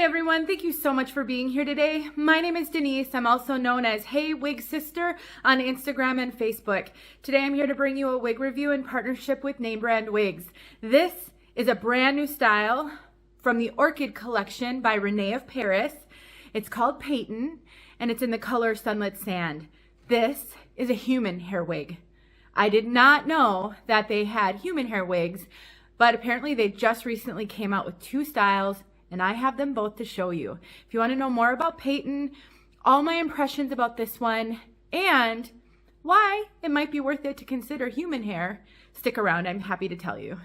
everyone, thank you so much for being here today. My name is Denise. I'm also known as heywigsister on Instagram and Facebook. Today I'm here to bring you a wig review in partnership with name brand wigs. This is a brand new style from the Orchid collection by Rene of Paris. It's called PAYTON and it's in the color Sunlit Sand. This is a human hair wig. I did not know that they had human hair wigs, but apparently they just recently came out with two styles, and I have them both to show you. If you want to know more about PAYTON, all my impressions about this one, and why it might be worth it to consider human hair, stick around. I'm happy to tell you.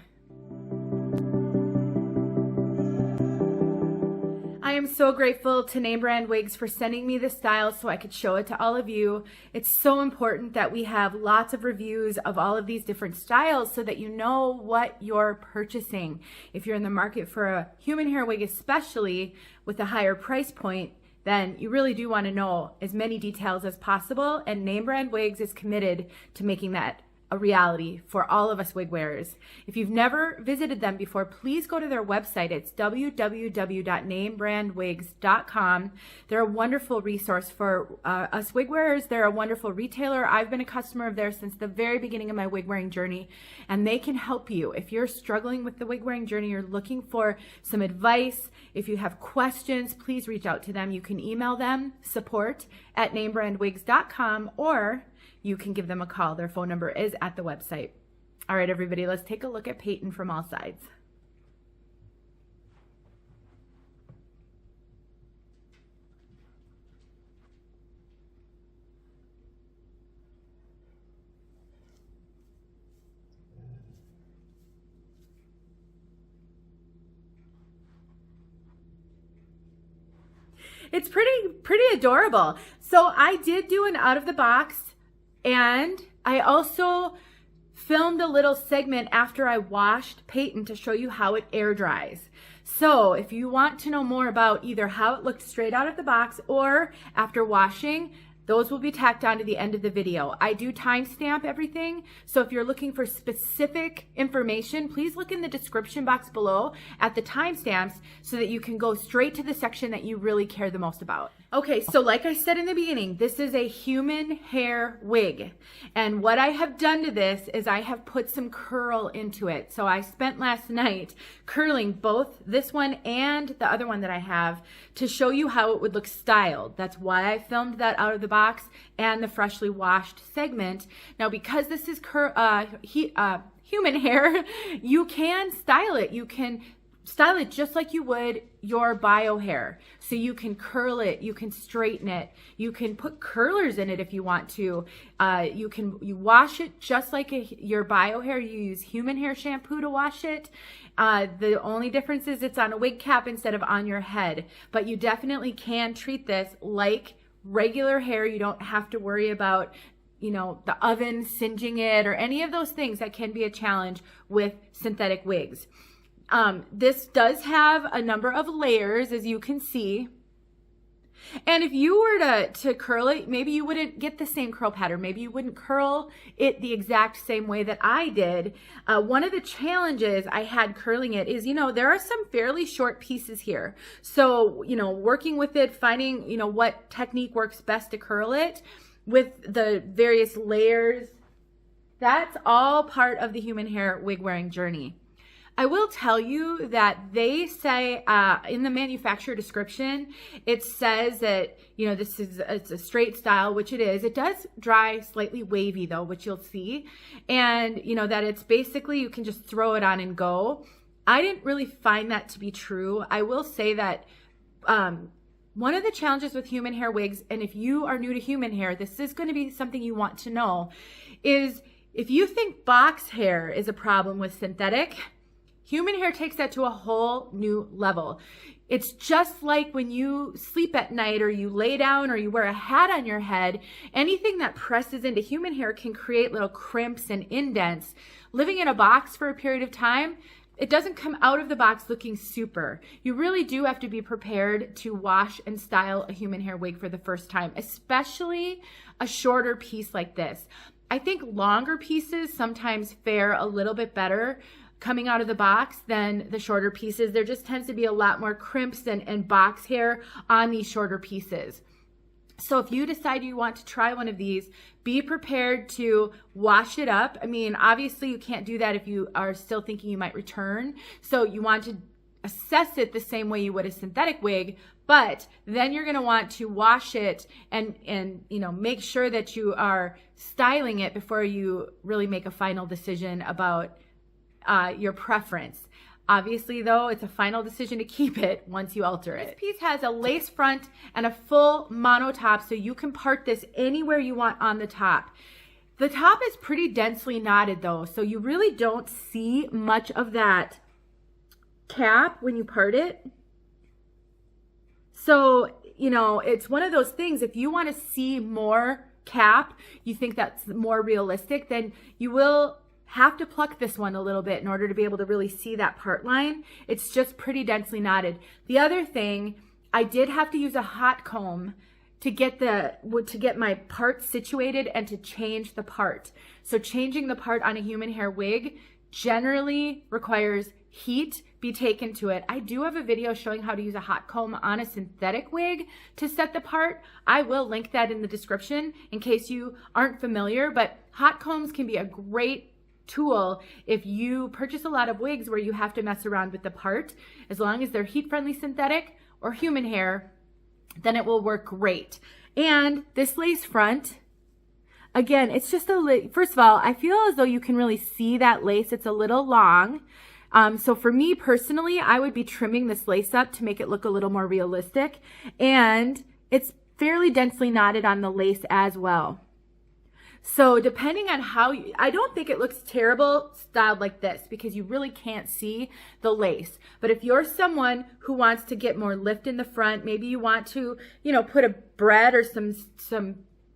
I am so grateful to Name Brand Wigs for sending me this style so I could show it to all of you. It's so important that we have lots of reviews of all of these different styles so that you know what you're purchasing. If you're in the market for a human hair wig, especially with a higher price point, then you really do want to know as many details as possible, and Name Brand Wigs is committed to making that a reality for all of us wig wearers. If you've never visited them before, please go to their website. It's www.namebrandwigs.com. They're a wonderful resource for us wig wearers. They're a wonderful retailer. I've been a customer of theirs since the very beginning of my wig wearing journey, and they can help you. If you're struggling with the wig wearing journey, you're looking for some advice, if you have questions, please reach out to them. You can email them, support@namebrandwigs.com, or you can give them a call. Their phone number is at the website. All right, everybody, let's take a look at PAYTON from all sides. It's pretty adorable. So I did do an out of the box, and I also filmed a little segment after I washed PAYTON to show you how it air dries. So if you want to know more about either how it looked straight out of the box or after washing, those will be tacked on to the end of the video. I do timestamp everything, so if you're looking for specific information, please look in the description box below at the timestamps so that you can go straight to the section that you really care the most about. Okay, so like I said in the beginning, this is a human hair wig. And what I have done to this is I have put some curl into it. So I spent last night curling both this one and the other one that I have to show you how it would look styled. That's why I filmed that out of the box and the freshly washed segment. Now, because this is human hair, you can style it. You can style it just like you would your bio hair. So you can curl it, you can straighten it, you can put curlers in it if you want to. You wash it just like your bio hair. You use human hair shampoo to wash it. The only difference is it's on a wig cap instead of on your head. But you definitely can treat this like regular hair. You don't have to worry about, you know, the oven singeing it or any of those things that can be a challenge with synthetic wigs. This does have a number of layers, as you can see. And if you were to curl it, maybe you wouldn't get the same curl pattern. Maybe you wouldn't curl it the exact same way that I did. One of the challenges I had curling it is, you know, there are some fairly short pieces here. So, you know, working with it, finding, you know, what technique works best to curl it with the various layers, that's all part of the human hair wig wearing journey. I will tell you that they say in the manufacturer description, it says that, you know, it's a straight style, which it is. It does dry slightly wavy though, which you'll see. And, you know, that it's basically, you can just throw it on and go. I didn't really find that to be true. I will say that one of the challenges with human hair wigs, and if you are new to human hair, this is going to be something you want to know, is if you think box hair is a problem with synthetic, human hair takes that to a whole new level. It's just like when you sleep at night or you lay down or you wear a hat on your head, anything that presses into human hair can create little crimps and indents. Living in a box for a period of time, it doesn't come out of the box looking super. You really do have to be prepared to wash and style a human hair wig for the first time, especially a shorter piece like this. I think longer pieces sometimes fare a little bit better coming out of the box than the shorter pieces. There just tends to be a lot more crimps and box hair on these shorter pieces. So if you decide you want to try one of these, be prepared to wash it up. I mean, obviously you can't do that if you are still thinking you might return. So you want to assess it the same way you would a synthetic wig, but then you're going to want to wash it and you know, make sure that you are styling it before you really make a final decision about your preference. Obviously, though, it's a final decision to keep it once you alter it. This piece has a lace front and a full mono top, so you can part this anywhere you want on the top. The top is pretty densely knotted, though, so you really don't see much of that cap when you part it. So, you know, it's one of those things, if you want to see more cap, you think that's more realistic, then you will have to pluck this one a little bit in order to be able to really see that part line. It's just pretty densely knotted. The other thing, I did have to use a hot comb to get my part situated and to change the part. So changing the part on a human hair wig generally requires heat be taken to it. I do have a video showing how to use a hot comb on a synthetic wig to set the part. I will link that in the description in case you aren't familiar, but hot combs can be a great tool if you purchase a lot of wigs where you have to mess around with the part. As long as they're heat-friendly synthetic or human hair, then it will work great. And this lace front, again, it's just first of all, I feel as though you can really see that lace. It's a little long. So for me personally, I would be trimming this lace up to make it look a little more realistic. And it's fairly densely knotted on the lace as well. So depending on how I don't think it looks terrible styled like this because you really can't see the lace. But if you're someone who wants to get more lift in the front, maybe you want to, you know, put a braid or some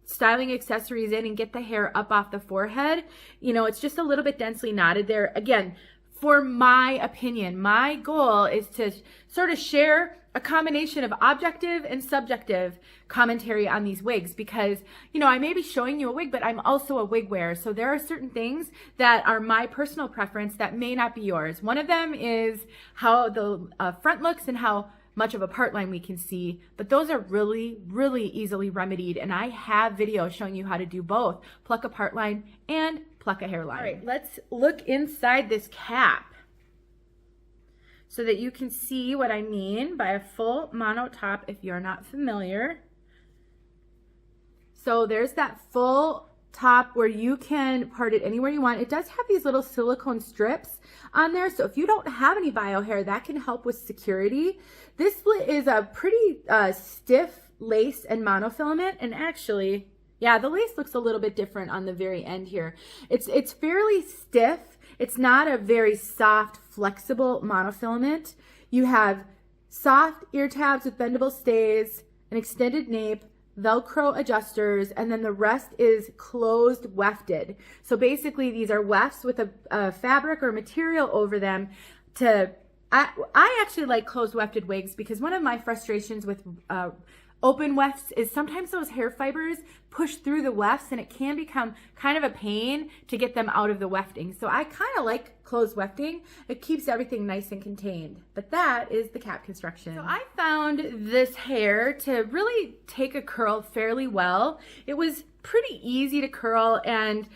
styling accessories in and get the hair up off the forehead, you know, it's just a little bit densely knotted there. Again, for my opinion, my goal is to sort of share a combination of objective and subjective commentary on these wigs because, you know, I may be showing you a wig, but I'm also a wig wearer. So there are certain things that are my personal preference that may not be yours. One of them is how the front looks and how much of a part line we can see, but those are really, really easily remedied. And I have videos showing you how to do both, pluck a part line and pluck a hairline. All right, let's look inside this cap so that you can see what I mean by a full mono top if you're not familiar. So there's that full top where you can part it anywhere you want. It does have these little silicone strips on there, so if you don't have any bio hair, that can help with security. This is a pretty stiff lace and monofilament, and actually, yeah, the lace looks a little bit different on the very end here. It's fairly stiff. It's not a very soft, flexible monofilament. You have soft ear tabs with bendable stays, an extended nape, Velcro adjusters, and then the rest is closed wefted. So basically these are wefts with a fabric or material over them I actually like closed wefted wigs because one of my frustrations with open wefts is sometimes those hair fibers push through the wefts and it can become kind of a pain to get them out of the wefting. So I kind of like closed wefting. It keeps everything nice and contained. But that is the cap construction. So I found this hair to really take a curl fairly well. It was pretty easy to curl and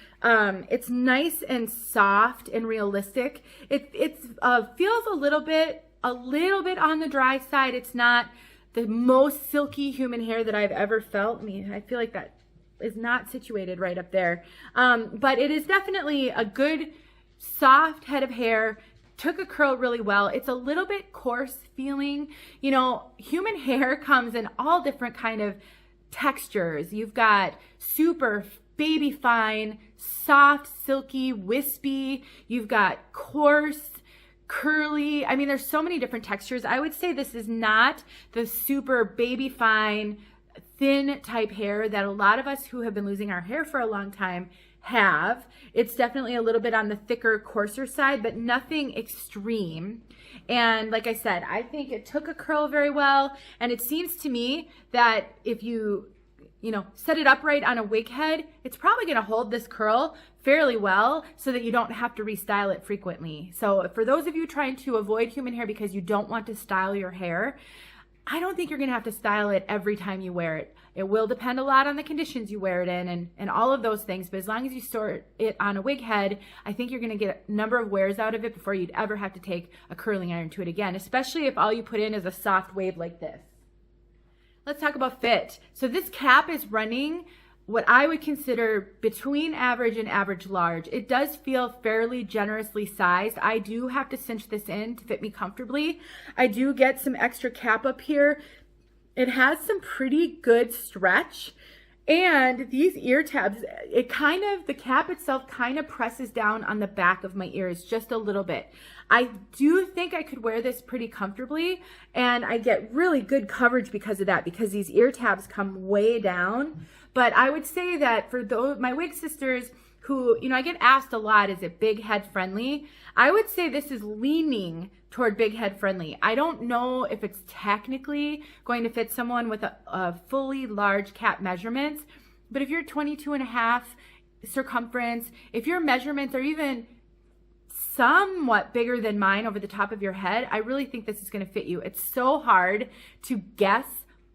it's nice and soft and realistic. It feels a little bit on the dry side. It's not the most silky human hair that I've ever felt. I mean, I feel like that is not situated right up there. But it is definitely a good, soft head of hair. Took a curl really well. It's a little bit coarse feeling. You know, human hair comes in all different kind of textures. You've got super baby fine, soft, silky, wispy. You've got coarse, curly. I mean, there's so many different textures. I would say this is not the super baby fine, thin type hair that a lot of us who have been losing our hair for a long time have. It's definitely a little bit on the thicker, coarser side, but nothing extreme. And like I said, I think it took a curl very well. And it seems to me that if you you know, set it upright on a wig head, it's probably going to hold this curl fairly well so that you don't have to restyle it frequently. So for those of you trying to avoid human hair because you don't want to style your hair, I don't think you're going to have to style it every time you wear it. It will depend a lot on the conditions you wear it in and all of those things. But as long as you store it on a wig head, I think you're going to get a number of wears out of it before you'd ever have to take a curling iron to it again, especially if all you put in is a soft wave like this. Let's talk about fit. So this cap is running what I would consider between average and average large. It does feel fairly generously sized. I do have to cinch this in to fit me comfortably. I do get some extra cap up here. It has some pretty good stretch. And these ear tabs, the cap itself kind of presses down on the back of my ears just a little bit. I do think I could wear this pretty comfortably, and I get really good coverage because of that, because these ear tabs come way down. But I would say that for those, my wig sisters who, you know, I get asked a lot, is it big head friendly? I would say this is leaning toward big head friendly. I don't know if it's technically going to fit someone with a fully large cap measurements, but if you're 22.5 circumference, if your measurements are even somewhat bigger than mine over the top of your head, I really think this is going to fit you. It's so hard to guess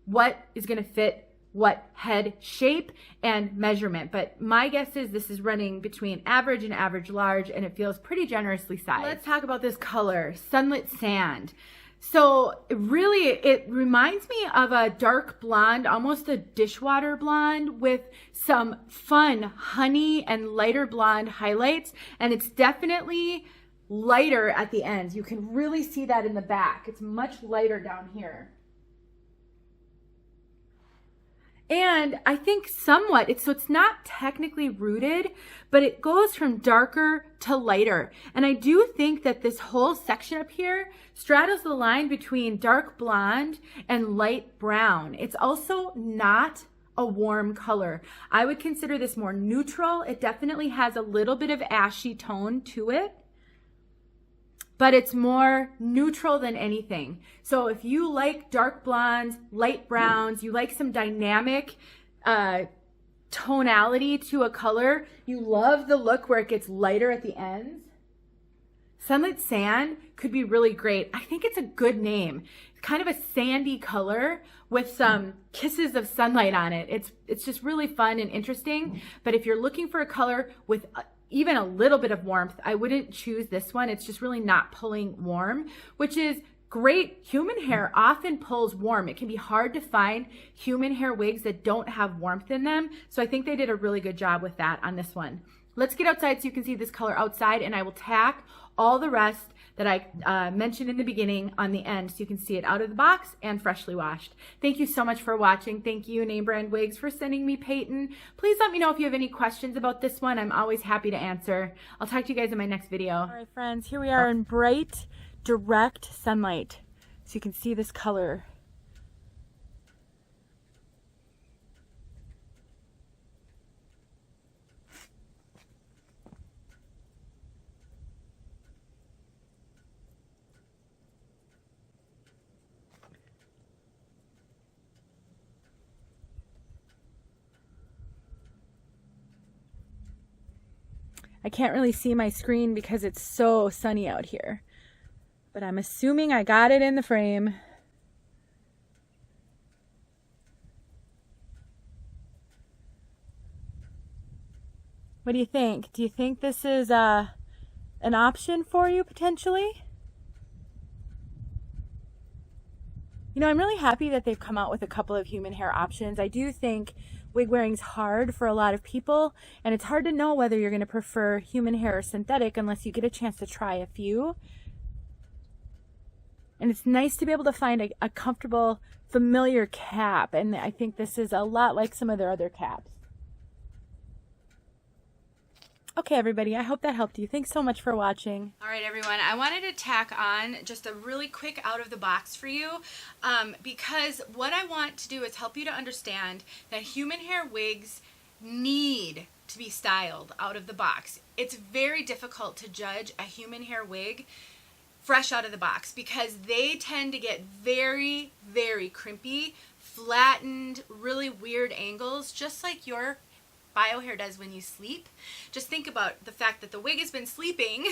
what is going to fit what head shape and measurement, but my guess is this is running between average and average large, and it feels pretty generously sized. Let's talk about this color, Sunlit Sand. So it reminds me of a dark blonde, almost a dishwater blonde with some fun honey and lighter blonde highlights, and it's definitely lighter at the ends. You can really see that in the back. It's much lighter down here. And I think somewhat, it's not technically rooted, but it goes from darker to lighter. And I do think that this whole section up here straddles the line between dark blonde and light brown. It's also not a warm color. I would consider this more neutral. It definitely has a little bit of ashy tone to it, but it's more neutral than anything. So if you like dark blondes, light browns, you like some dynamic tonality to a color, you love the look where it gets lighter at the ends, Sunlit Sand could be really great. I think it's a good name. It's kind of a sandy color with some kisses of sunlight on it. It's just really fun and interesting. But if you're looking for a color with even a little bit of warmth, I wouldn't choose this one. It's just really not pulling warm, which is great. Human hair often pulls warm. It can be hard to find human hair wigs that don't have warmth in them. So I think they did a really good job with that on this one. Let's get outside so you can see this color outside, and I will tack all the rest that I mentioned in the beginning on the end so you can see it out of the box and freshly washed. Thank you so much for watching. Thank you, Name Brand Wigs, for sending me PAYTON. Please let me know if you have any questions about this one. I'm always happy to answer. I'll talk to you guys in my next video. All right, friends, here we are in bright, direct sunlight. So you can see this color. I can't really see my screen because it's so sunny out here, but I'm assuming I got it in the frame. What do you think? Do you think this is an option for you potentially? You know, I'm really happy that they've come out with a couple of human hair options. I do think wig wearing's hard for a lot of people, and it's hard to know whether you're going to prefer human hair or synthetic unless you get a chance to try a few. And it's nice to be able to find a comfortable, familiar cap, and I think this is a lot like some of their other caps. Okay, everybody, I hope that helped you. Thanks so much for watching. All right, everyone, I wanted to tack on just a really quick out of the box for you because what I want to do is help you to understand that human hair wigs need to be styled out of the box. It's very difficult to judge a human hair wig fresh out of the box because they tend to get very, very crimpy flattened, really weird angles, just like your bio hair does when you sleep. Just think about the fact that the wig has been sleeping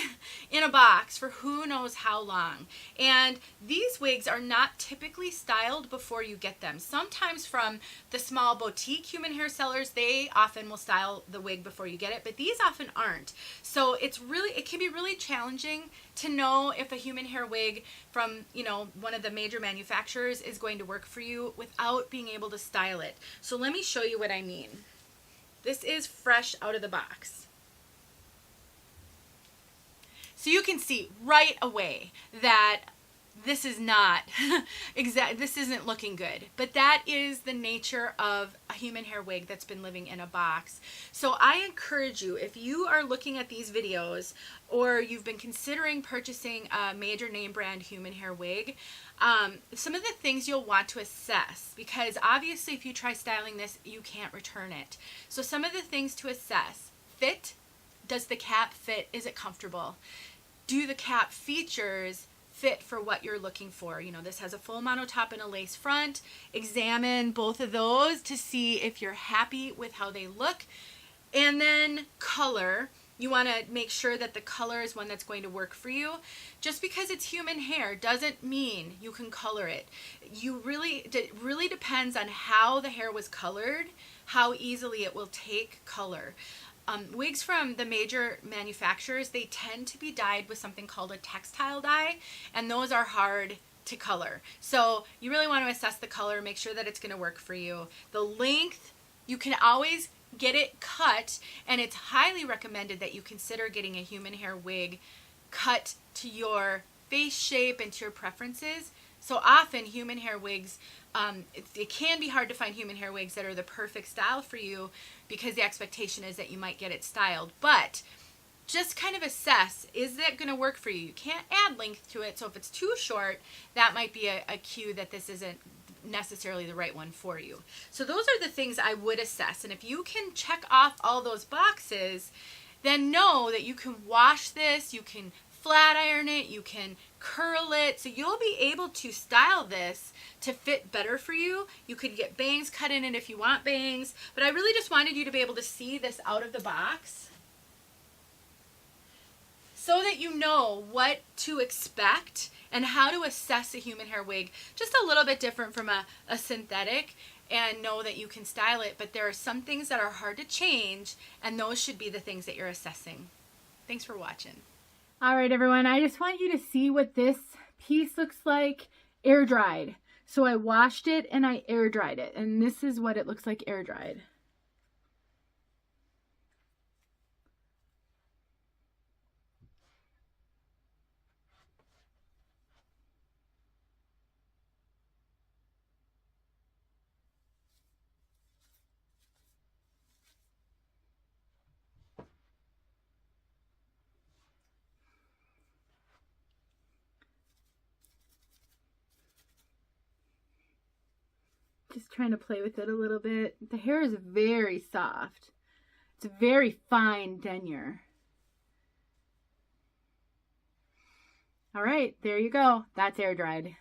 in a box for who knows how long. And these wigs are not typically styled before you get them. Sometimes from the small boutique human hair sellers, they often will style the wig before you get it, but these often aren't. So it can be really challenging to know if a human hair wig from, you know, one of the major manufacturers is going to work for you without being able to style it. So let me show you what I mean. This is fresh out of the box. So you can see right away that this is not this isn't looking good, but that is the nature of a human hair wig that's been living in a box. So I encourage you, if you are looking at these videos or you've been considering purchasing a major name brand human hair wig, some of the things you'll want to assess, because obviously if you try styling this, you can't return it. So some of the things to assess: fit. Does the cap fit? Is it comfortable? Do the cap features fit for what you're looking for? You know, this has a full mono top and a lace front. Examine both of those to see if you're happy with how they look. And then color. You want to make sure that the color is one that's going to work for you. Just because it's human hair doesn't mean you can color it. It really depends on how the hair was colored, how easily it will take color. Wigs from the major manufacturers, they tend to be dyed with something called a textile dye, and those are hard to color. So you really want to assess the color, make sure that it's going to work for you. The length, you can always get it cut, and it's highly recommended that you consider getting a human hair wig cut to your face shape and to your preferences. So often human hair wigs, it can be hard to find human hair wigs that are the perfect style for you, because the expectation is that you might get it styled. But just kind of assess, is that going to work for you? You can't add length to it, so if it's too short, that might be a cue that this isn't necessarily the right one for you. So those are the things I would assess, and if you can check off all those boxes, then know that you can wash this, you can flat iron it, you can curl it, so you'll be able to style this to fit better for you. You could get bangs cut in it if you want bangs, but I really just wanted you to be able to see this out of the box so that you know what to expect and how to assess a human hair wig just a little bit different from a synthetic, and know that you can style it. But there are some things that are hard to change, and those should be the things that you're assessing. Thanks for watching. All right, everyone, I just want you to see what this piece looks like air dried. So I washed it and I air dried it, and this is what it looks like air dried. Just trying to play with it a little bit. The hair is very soft. It's a very fine denier. All right, there you go. That's air dried.